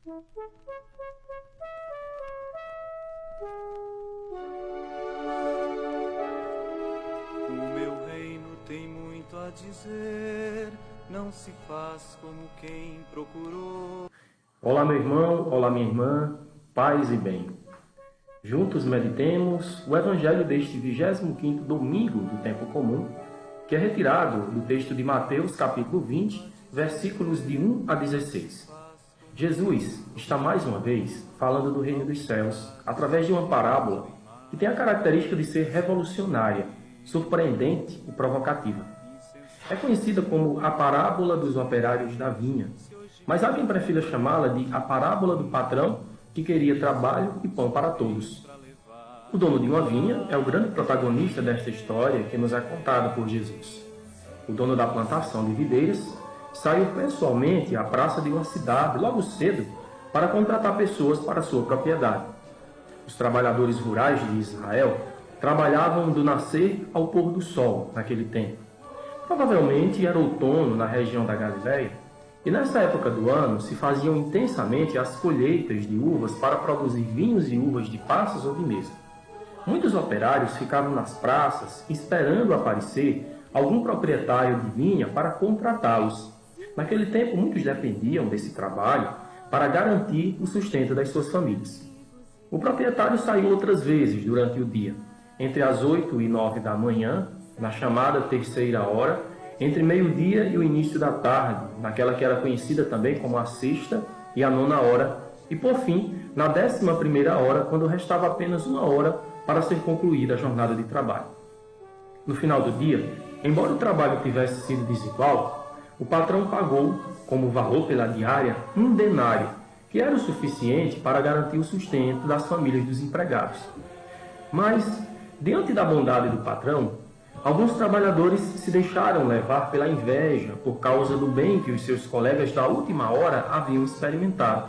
O meu reino tem muito a dizer, não se faz como quem procurou. Olá, meu irmão, olá, minha irmã, paz e bem. Juntos meditemos o Evangelho deste 25º domingo do tempo comum, que é retirado do texto de Mateus, capítulo 20, versículos de 1 a 16. Jesus está mais uma vez falando do reino dos céus através de uma parábola que tem a característica de ser revolucionária, surpreendente e provocativa. É conhecida como a parábola dos operários da vinha, mas há quem prefira chamá-la de a parábola do patrão que queria trabalho e pão para todos. O dono de uma vinha é o grande protagonista desta história que nos é contada por Jesus. O dono da plantação de videiras saiu pessoalmente à praça de uma cidade logo cedo para contratar pessoas para sua propriedade. Os trabalhadores rurais de Israel trabalhavam do nascer ao pôr do sol naquele tempo. Provavelmente era outono na região da Galileia, e nessa época do ano se faziam intensamente as colheitas de uvas para produzir vinhos e uvas de passas ou de mesa. Muitos operários ficavam nas praças esperando aparecer algum proprietário de vinha para contratá-los. Naquele tempo, muitos dependiam desse trabalho para garantir o sustento das suas famílias. O proprietário saiu outras vezes durante o dia, entre as 8 e 9 da manhã, na chamada terceira hora, entre meio-dia e o início da tarde, naquela que era conhecida também como a sexta e a nona hora, e por fim, na 11ª hora, quando restava apenas uma hora para ser concluída a jornada de trabalho. No final do dia, embora o trabalho tivesse sido desigual, o patrão pagou, como valor pela diária, 1 denário, que era o suficiente para garantir o sustento das famílias dos empregados. Mas, diante da bondade do patrão, alguns trabalhadores se deixaram levar pela inveja por causa do bem que os seus colegas da última hora haviam experimentado.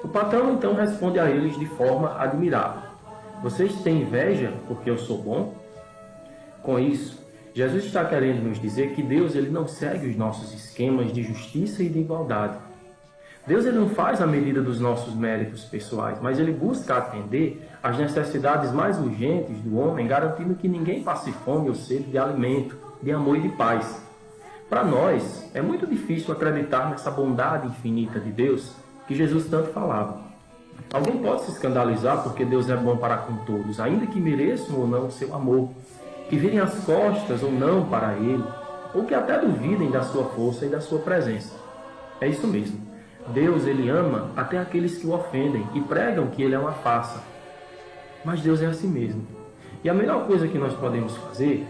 O patrão então responde a eles de forma admirável: "Vocês têm inveja porque eu sou bom?" Com isso, Jesus está querendo nos dizer que Deus ele não segue os nossos esquemas de justiça e de igualdade. Deus ele não faz a medida dos nossos méritos pessoais, mas ele busca atender às necessidades mais urgentes do homem, garantindo que ninguém passe fome ou sede de alimento, de amor e de paz. Para nós, é muito difícil acreditar nessa bondade infinita de Deus que Jesus tanto falava. Alguém pode se escandalizar porque Deus é bom para com todos, ainda que mereçam ou não o seu amor, que virem as costas ou não para Ele, ou que até duvidem da sua força e da sua presença. É isso mesmo. Deus, Ele ama até aqueles que o ofendem e pregam que Ele é uma farsa. Mas Deus é assim mesmo. E a melhor coisa que nós podemos fazer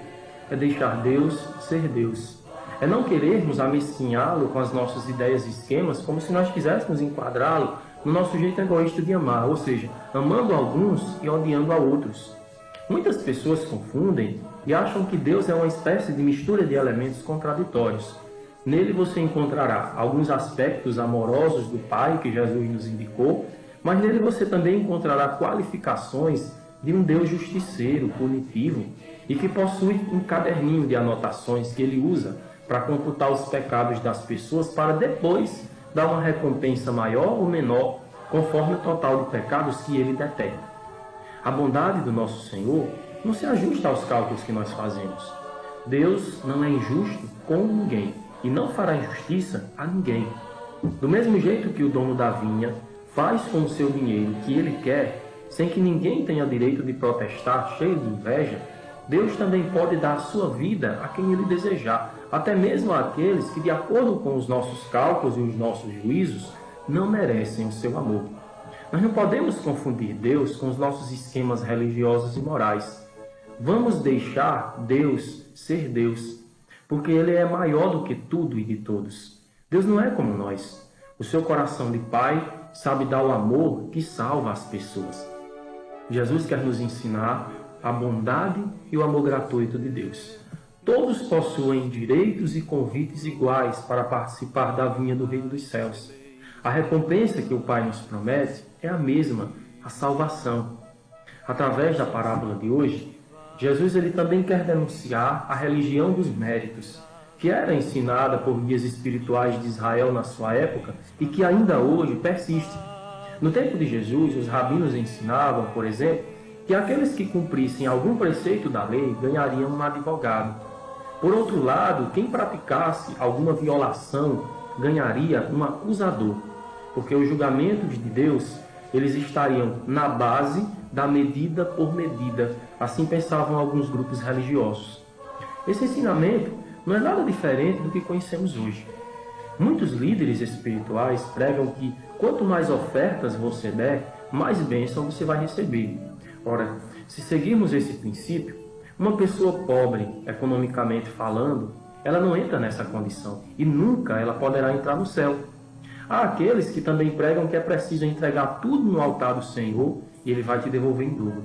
é deixar Deus ser Deus. É não querermos amesquinhá-lo com as nossas ideias e esquemas, como se nós quiséssemos enquadrá-lo no nosso jeito egoísta de amar, ou seja, amando alguns e odiando a outros. Muitas pessoas confundem e acham que Deus é uma espécie de mistura de elementos contraditórios. Nele você encontrará alguns aspectos amorosos do Pai que Jesus nos indicou, mas nele você também encontrará qualificações de um Deus justiceiro, punitivo, e que possui um caderninho de anotações que ele usa para computar os pecados das pessoas para depois dar uma recompensa maior ou menor, conforme o total de pecados que ele detecta. A bondade do nosso Senhor não se ajusta aos cálculos que nós fazemos. Deus não é injusto com ninguém e não fará injustiça a ninguém. Do mesmo jeito que o dono da vinha faz com o seu dinheiro o que ele quer, sem que ninguém tenha direito de protestar cheio de inveja, Deus também pode dar a sua vida a quem ele desejar, até mesmo àqueles que, de acordo com os nossos cálculos e os nossos juízos, não merecem o seu amor. Nós não podemos confundir Deus com os nossos esquemas religiosos e morais. Vamos deixar Deus ser Deus, porque Ele é maior do que tudo e de todos. Deus não é como nós. O seu coração de Pai sabe dar o amor que salva as pessoas. Jesus quer nos ensinar a bondade e o amor gratuito de Deus. Todos possuem direitos e convites iguais para participar da vinha do reino dos céus. A recompensa que o Pai nos promete é a mesma, a salvação. Através da parábola de hoje, Jesus ele também quer denunciar a religião dos méritos, que era ensinada por guias espirituais de Israel na sua época e que ainda hoje persiste, No tempo de Jesus, os rabinos ensinavam, por exemplo, que aqueles que cumprissem algum preceito da lei ganhariam um advogado. Por outro lado, quem praticasse alguma violação ganharia um acusador, porque os julgamentos de Deus, eles estariam na base da medida por medida. Assim pensavam alguns grupos religiosos. Esse ensinamento não é nada diferente do que conhecemos hoje. Muitos líderes espirituais pregam que quanto mais ofertas você der, mais bênção você vai receber. Ora, se seguirmos esse princípio, uma pessoa pobre, economicamente falando, ela não entra nessa condição e nunca ela poderá entrar no céu. Há aqueles que também pregam que é preciso entregar tudo no altar do Senhor e Ele vai te devolver em dobro.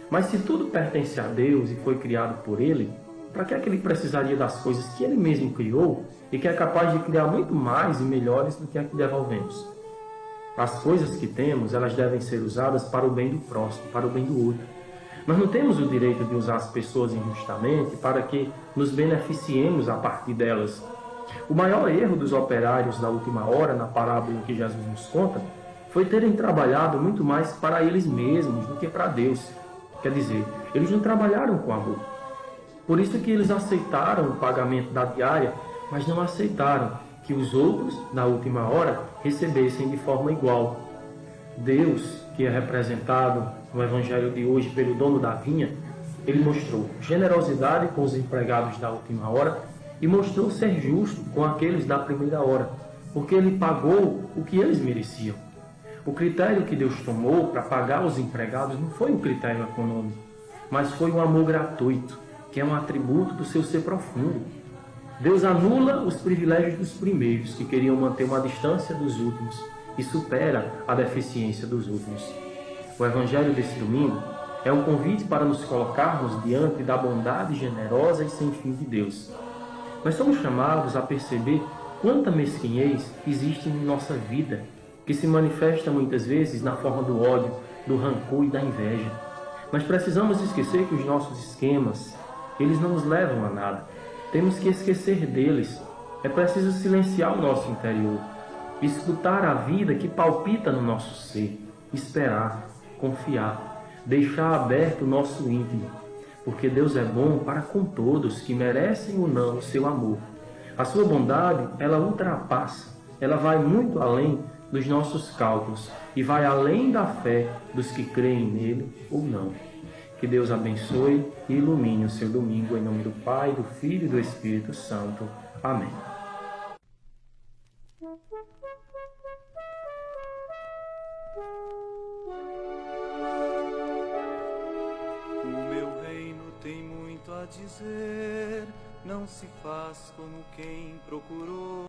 Mas se tudo pertence a Deus e foi criado por Ele, para que é que Ele precisaria das coisas que Ele mesmo criou e que é capaz de criar muito mais e melhores do que a que devolvemos? As coisas que temos, elas devem ser usadas para o bem do próximo, para o bem do outro. Nós não temos o direito de usar as pessoas injustamente para que nos beneficiemos a partir delas. O maior erro dos operários da última hora, na parábola que Jesus nos conta, foi terem trabalhado muito mais para eles mesmos do que para Deus. Quer dizer, eles não trabalharam com amor. Por isso que eles aceitaram o pagamento da diária, mas não aceitaram que os outros, na última hora, recebessem de forma igual. Deus, que é representado no Evangelho de hoje pelo dono da vinha, ele mostrou generosidade com os empregados da última hora e mostrou ser justo com aqueles da primeira hora, porque ele pagou o que eles mereciam. O critério que Deus tomou para pagar os empregados não foi um critério econômico, mas foi um amor gratuito, que é um atributo do seu ser profundo. Deus anula os privilégios dos primeiros, que queriam manter uma distância dos últimos, e supera a deficiência dos últimos. O Evangelho desse domingo é um convite para nos colocarmos diante da bondade generosa e sem fim de Deus. Nós somos chamados a perceber quanta mesquinhez existe em nossa vida, que se manifesta muitas vezes na forma do ódio, do rancor e da inveja. Nós precisamos esquecer que os nossos esquemas, eles não nos levam a nada. Temos que esquecer deles. É preciso silenciar o nosso interior, escutar a vida que palpita no nosso ser, esperar, confiar, deixar aberto o nosso íntimo, porque Deus é bom para com todos que merecem ou não o seu amor. A sua bondade, ela ultrapassa, ela vai muito além dos nossos cálculos e vai além da fé dos que creem nele ou não. Que Deus abençoe e ilumine o seu domingo em nome do Pai, do Filho e do Espírito Santo. Amém. O meu reino tem muito a dizer, não se faz como quem procurou.